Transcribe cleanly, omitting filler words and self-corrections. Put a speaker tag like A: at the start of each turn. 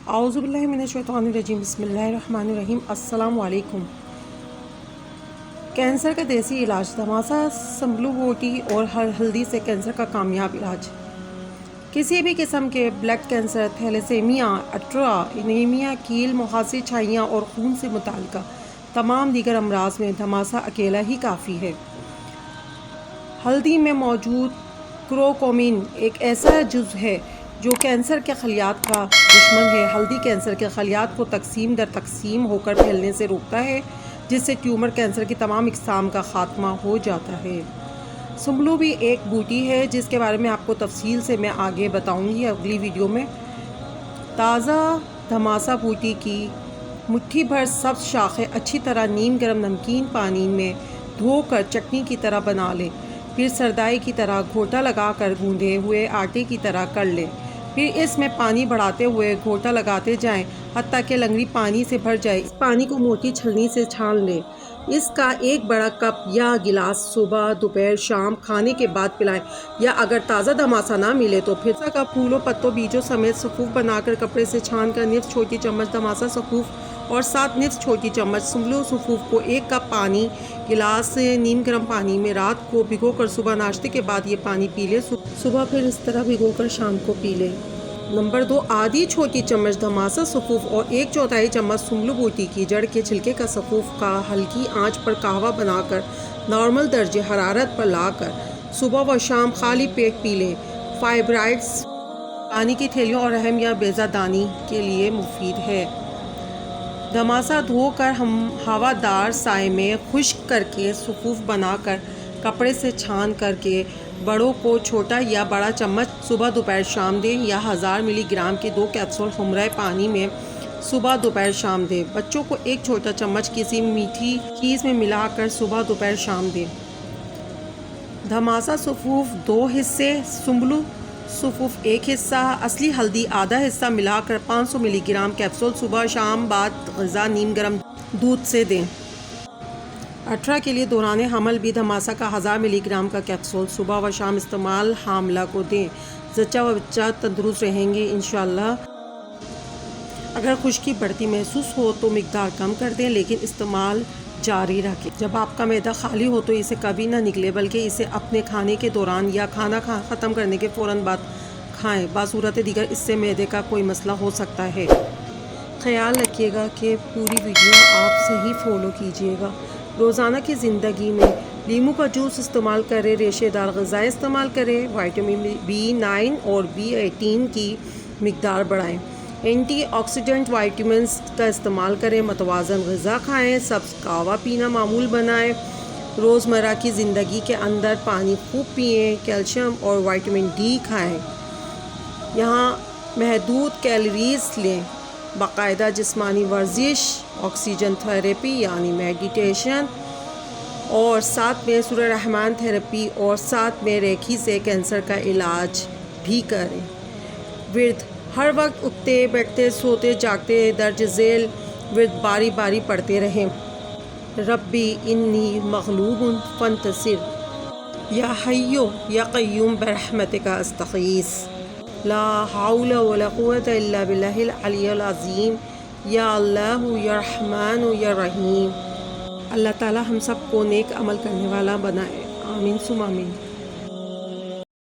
A: आऊज़ुबिल्लाहि मिनश्शैतानिर्रजीम बिस्मिल्लाहिर्रहमानिर्रहीम अस्सलाम वालेकुम। कैंसर का देसी इलाज धमासा, संबलू बोटी और हल्दी से कैंसर का कामयाब इलाज। किसी भी किस्म के ब्लड कैंसर, थैलेसेमिया, अट्रा, एनीमिया, कील, मुहासी, छाइयाँ और खून से मुताल्लिक़ तमाम दीगर अमराज में धमासा अकेला ही काफ़ी है। हल्दी में मौजूद कुरकुमिन एक ऐसा जुज़ है जो कैंसर के खलियात का दुश्मन है। हल्दी कैंसर के खलियात को तकसीम दर तकसीम होकर फैलने से रोकता है, जिससे ट्यूमर कैंसर की तमाम इक़साम का ख़ात्मा हो जाता है। सुंबलू भी एक बूटी है जिसके बारे में आपको तफसील से मैं आगे बताऊंगी अगली वीडियो में। ताज़ा धमासा बूटी की मुट्ठी भर सब्ज़ शाखें अच्छी तरह नीम गर्म नमकीन पानी में धोकर चटनी की तरह बना लें। फिर सरदाई की तरह घोटा लगाकर गूंदे हुए आटे की तरह कर लें। फिर इसमें पानी बढ़ाते हुए घोटा लगाते जाएं हत्ता कि लंगड़ी पानी से भर जाए। इस पानी को मोटी छलनी से छान लें। इसका एक बड़ा कप या गिलास सुबह, दोपहर, शाम खाने के बाद पिलाएं। या अगर ताज़ा धमासा ना मिले तो फिर का फूलों, पत्तों, बीजों समेत सफ़ूफ बनाकर कपड़े से छान कर निफ्स छोटी चम्मच धमासा सफ़ूफ और 7 निफ्स छोटी चम्मच सुंबलू सफ़ूफ को 1 कप पानी गिलास नीम गर्म पानी में रात को भिगोकर सुबह नाश्ते के बाद ये पानी पी लें। सुबह फिर इस तरह भिगोकर शाम को पी लें। नंबर 2, आधी छोटी चम्मच धमासा सफ़ूफ और 1/4 चम्मच सुंबलू बूटी की जड़ के छिलके का सफ़ूफ का हल्की आंच पर कहवा बनाकर नॉर्मल दर्जे हरारत पर लाकर सुबह व शाम खाली पेट पी लें। फाइब्राइड्स, पानी की थैलियों और रहम या बेज़ादानी के लिए मुफीद है। धमासा धोकर हम हवादार साए में खुश्क करके सफ़ूफ बनाकर कपड़े से छान करके बड़ों को छोटा या बड़ा चम्मच सुबह दोपहर शाम दें, या 1000 मिलीग्राम के 2 कैप्सूल खुमराए पानी में सुबह दोपहर शाम दें। बच्चों को 1 छोटा चम्मच किसी मीठी चीज़ में मिलाकर सुबह दोपहर शाम दें। धमासा सफ़ूफ 2 हिस्से, सुंबलू सफ़ूफ 1 हिस्सा, असली हल्दी आधा हिस्सा मिलाकर 500 मिलीग्राम कैप्सूल सुबह शाम बाद ग़िज़ा नीम गर्म दूध से दें। अठरा के लिए दौरान हमल भी धमासा का 1000 मिलीग्राम का कैप्सूल सुबह व शाम इस्तेमाल हामला को दें। जच्चा व बच्चा तंदुरुस्त रहेंगे इंशाअल्लाह। अगर खुश्की बढ़ती महसूस हो तो मिकदार कम कर दें, लेकिन इस्तेमाल जारी रखें। जब आपका मैदा खाली हो तो इसे कभी ना निकले, बल्कि इसे अपने खाने के दौरान या खाना ख़त्म करने के फ़ौरन बाद खाएँ। बासूरत दीगर इससे मैदे का कोई मसला हो सकता है। ख्याल रखिएगा कि पूरी वीडियो आप सही फॉलो कीजिएगा। रोज़ाना की ज़िंदगी में लीमू का जूस इस्तेमाल करें, रेशेदार ग़िज़ा इस्तेमाल करें, विटामिन B9 और B18 की मिकदार बढ़ाएं, एंटीऑक्सीडेंट विटामिन्स का इस्तेमाल करें, मतवाज़न ग़िज़ा खाएं, सब्ज़ कहवा पीना मामूल बनाएं, रोज़मर्रा की ज़िंदगी के अंदर पानी खूब पिएं, कैल्शियम और विटामिन D खाएं, यहाँ महदूद कैलोरीज़ लें, बाकायदा जिस्मानी वर्जिश, ऑक्सीजन थेरेपी यानी मेडिटेशन, और साथ में सूरह रहमान थेरेपी, और साथ में रेखी से कैंसर का इलाज भी करें। विर्द हर वक्त उठते बैठते सोते जागते दर्ज झेल विर्द बारी बारी पढ़ते रहें। रब्बी इन्नी मग़लूबुन फंतसिर, या हय्यो या क़य्यूम बिरहमतिका अस्तग़ीस, ला हौला वला कुव्वता इल्ला बिल्लाहिल अलिय्यिल अज़ीम, या अल्लाहु या रहमानु या रहीम। अल्लाह ताला हम सब को नेक अमल करने वाला बनाए। आमीन सुम आमीन।